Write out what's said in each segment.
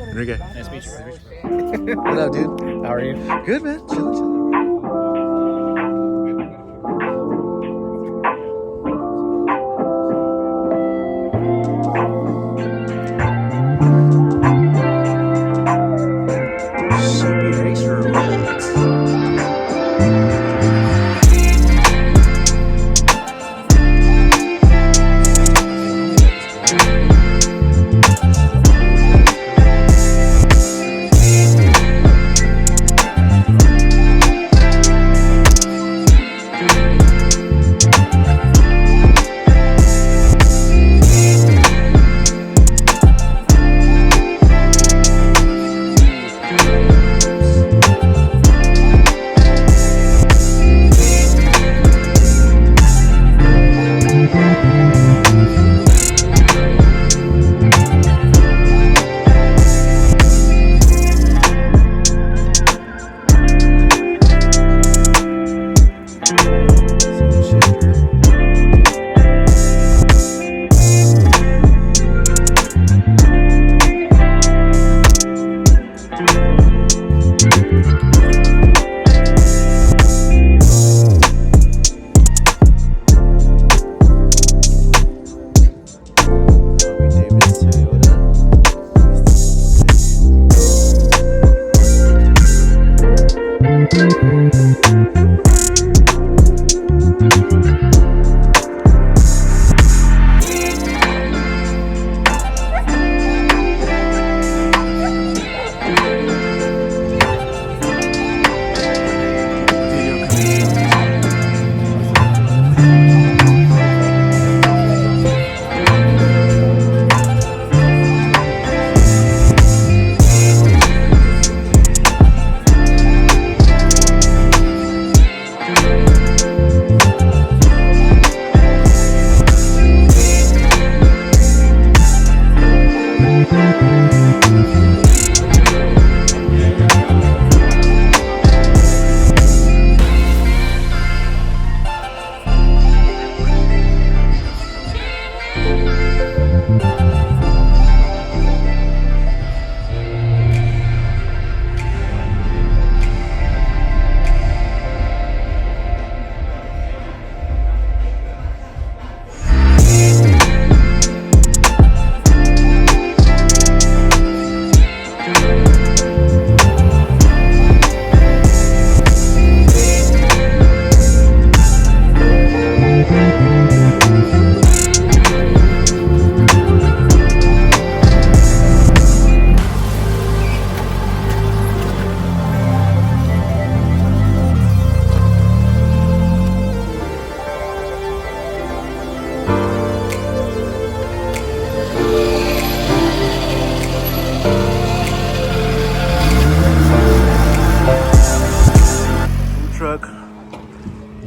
Enrique. Nice to meet you. What up, dude? How are you? Good, man. Chilling.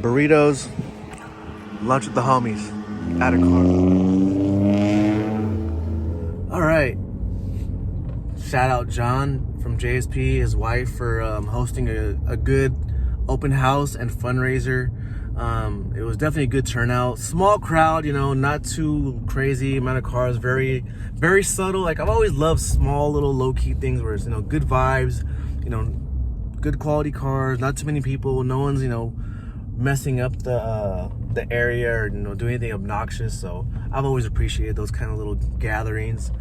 Burritos, lunch with the homies at a car. All right. Shout out John from JSP, his wife, for hosting a good open house and fundraiser. It was definitely a good turnout. Small crowd, not too crazy amount of cars. Very, very subtle. Like, I've always loved small little low key things where it's good vibes, good quality cars, not too many people, no one's messing up the area or doing anything obnoxious. So I've always appreciated those kind of little gatherings.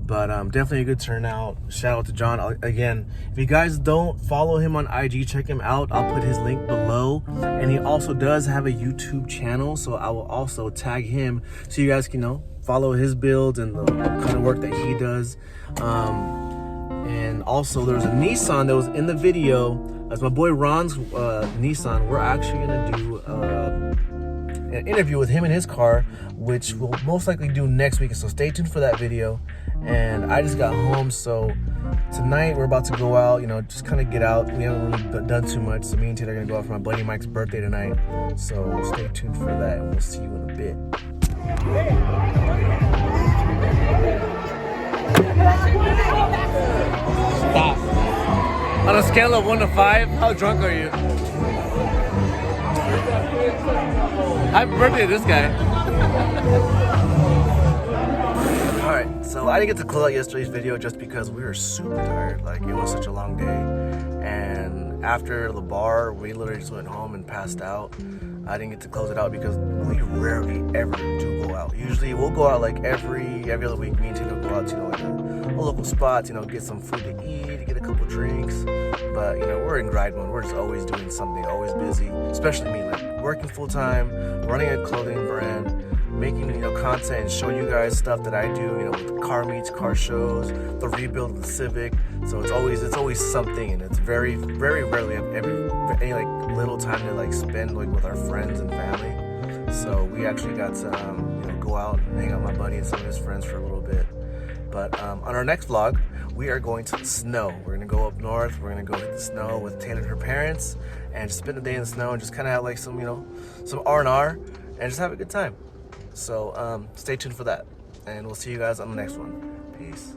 But definitely a good turnout. Shout out to John. Again, if you guys don't follow him on IG, check him out. I'll put his link below. And he also does have a YouTube channel, so I will also tag him so you guys can follow his builds and the kind of work that he does. And also there's a Nissan that was in the video. As my boy Ron's Nissan, we're actually gonna do an interview with him in his car, which we'll most likely do next week. So stay tuned for that video. And I just got home, so tonight we're about to go out, just kind of get out. We haven't really done too much, so me and Ted are gonna go out for my buddy Mike's birthday tonight. So stay tuned for that, and we'll see you in a bit. Stop. On a scale of 1 to 5, how drunk are you? Happy birthday to this guy. Alright, so So I didn't get to close out yesterday's video just because we were super tired. Like, it was such a long day. And after the bar, we literally just went home and passed out. I didn't get to close it out because we rarely ever do go out. Usually we'll go out like every other week. Me and Tina will go out to, like a local spot, get some food to eat, get a couple drinks. But, we're in grind mode. We're just always doing something, always busy. Especially me, like working full time, running a clothing brand, making content and showing you guys stuff that I do, with car meets, car shows, the rebuild of the Civic. So it's always something, and it's very, very rarely have any like little time to like spend like with our friends and family. So we actually got to go out and hang out with my buddy and some of his friends for a little bit. But on our next vlog, we are going to the snow. We're gonna go up north. We're gonna go hit the snow with Taylor and her parents, and just spend the day in the snow and just kind of have like some some R&R and just have a good time. So stay tuned for that, and we'll see you guys on the next one. Peace.